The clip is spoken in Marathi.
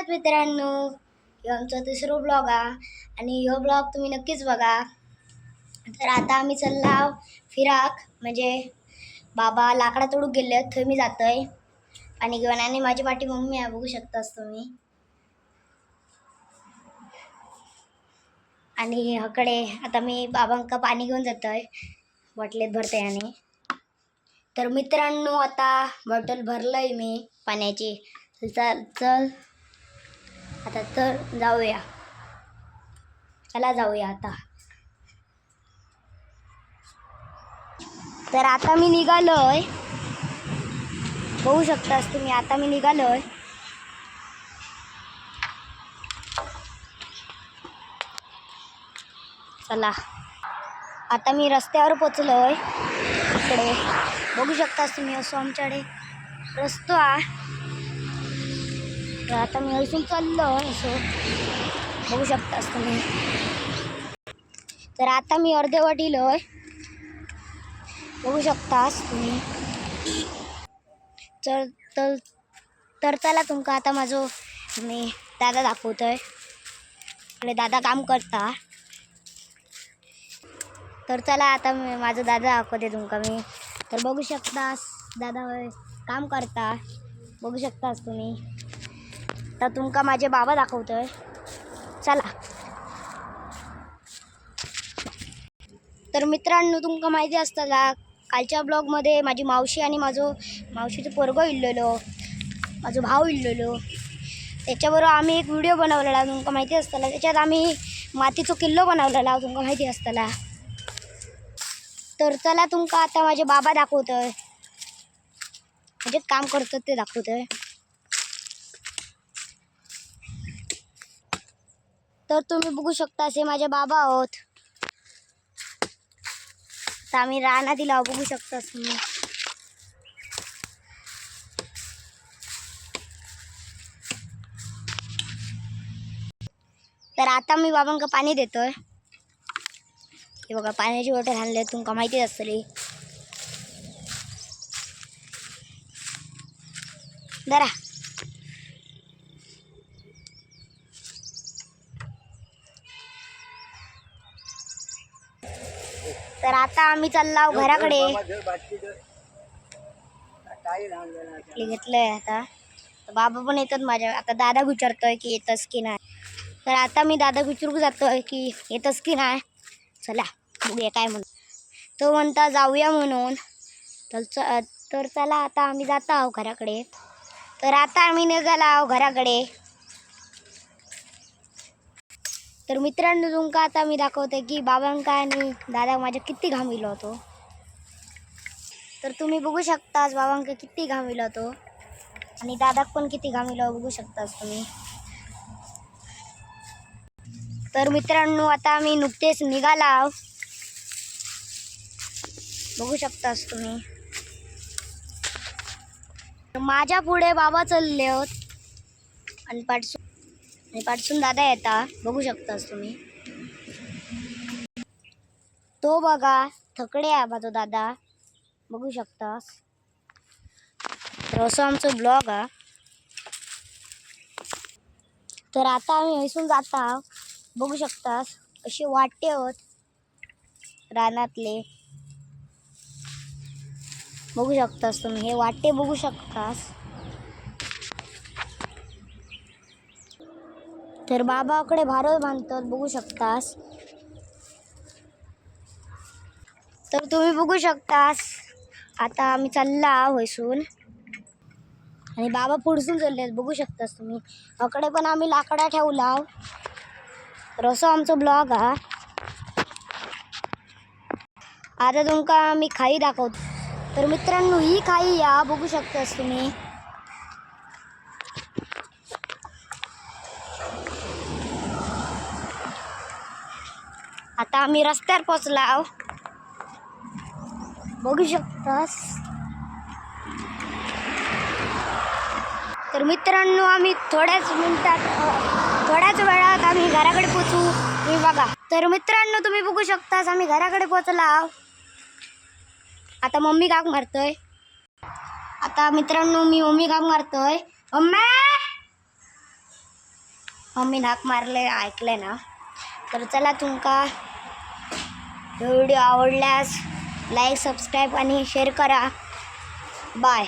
नमस्कार मित्रांनो, ह्यो आमचा तिसरो ब्लॉग हा आणि ह्यो ब्लॉग तुम्ही नक्कीच बघा. तर आता आम्ही चालला फिराक, म्हणजे बाबा लाकडा तोडूक गेले, थंय मी जातोय पाणी घेऊन. आणि माझी पाठी मम्मी आहे, बघू शकतास तुम्ही. आणि हकडे आता मी बाबांका पाणी घेऊन जातोय, बॉटलेत भरतोय. आणि तर मित्रांनो, आता बॉटल भरलंय मी पाण्याची. चल चल आता तर जाऊया, चला जाऊया आता. तर आता मी निघालोय, बघू शकतास तुम्ही. आता मी निघालोय, चला. आता मी रस्त्यावर पोचलोय, इकडे बघू शकतास तुम्ही. असं आमच्याकडे रस्तो आहे. तर आता मी इथून चाललोय, असं बघू शकतास तुम्ही. तर आता मी अर्धवट इलोय, बघू शकतास तुम्ही. तर चला तुमका आता माझो मी दादा दाखवतोय. इकडे दादा काम करता. तर चला आता मी माझा दादा दाखवते तुमका मी. तर बघू शकतास दादा काम करता, बघू शकतास तुम्ही. तर तुमका माझे बाबा दाखवतोय, चला. तर मित्रांनो, तुमका माहिती असताना कालच्या ब्लॉगमध्ये माझी मावशी आणि मावशीचं पोरगं इल्लेलो, माझा भाऊ इल्लेलो. त्याच्याबरोबर आम्ही एक व्हिडिओ बनवलेला, तुमका माहिती असताना. त्याच्यात आम्ही मातीचा किल्लो बनवलेला, तुमका माहिती असताना. तर चला तुमका आता माझे बाबा दाखवतोय, म्हणजे काम करतात ते दाखवतोय. तर तुम्ही बघू शकता, असे माझे बाबा आहोत. तर आम्ही राणा दिला, बघू शकता तुम्ही. तर आता मी बाबांका पाणी देतोय. हे बघा, पाण्याची बॉटल आणले, तुमका माहितीच असतली. जरा तर आता आम्ही चाललो घराकडे. घेतलंय आता. बाबा पण येतात माझ्या. आता दादा विचारतोय की येतस की नाही. तर आता मी दादा विचारू जातोय की येतस की नाही. चला बघूया काय म्हणून. तो म्हणता जाऊया म्हणून. तर चला आता आम्ही जात आहोत घराकडे. तर आता आम्ही निघालो आहोत घराकडे. तर मित्रांनो, तुमका आता मी दाखवते की बाबांका आणि दादा माझ्या किती घाम इलो होतो. तर तुम्ही बघू शकतास बाबांका किती घाम इलो होतो, आणि दादाक पण किती घाम इलो बघू शकतास तुम्ही. तर मित्रांनो, आता आम्ही नुकतेच निघालो, बघू शकतास तुम्ही. माझ्या पुढे बाबा चालले होत, आणि पाठसून दादा येता, बघू शकतास तुम्ही. तो बघा थकडे आहे बा तो दादा, बघू शकतास. तर असं आमचं ब्लॉग आहे. तर आता आम्ही हसून जाता, बघू शकतास. असे वाटे होत रानातले, बघू शकतास तुम्ही. हे वाटे बघू शकतास. तर बाबाकडे भारो बांधतात, बघू शकतास. तर तुम्ही बघू शकतास. आता आम्ही चालला होयसून, आणि बाबा पुढसून चालले, बघू शकतास तुम्ही. अकडे पण आम्ही लाकडा ठेवला. तर असं आमचं ब्लॉग हा. आता तुमका मी खाई दाखवतो. तर मित्रांनो, ही खाई या, बघू शकतास तुम्ही. आता आम्ही रस्त्यावर पोचला, बघू शकतास. तर मित्रांनो, आम्ही थोड्याच वेळात आम्ही घराकडे पोचू, तुम्ही बघा. तर मित्रांनो, तुम्ही बघू शकतास आम्ही घराकडे पोचला. आता मम्मी काम मारतोय. आता मित्रांनो, मी मम्मी काम मारतोय. मम्मी मम्मी हाक मारले ऐकले ना. तर चला तुमका व्हिडिओ आवडल्यास लाईक सबस्क्राईब आणि शेअर करा. बाय.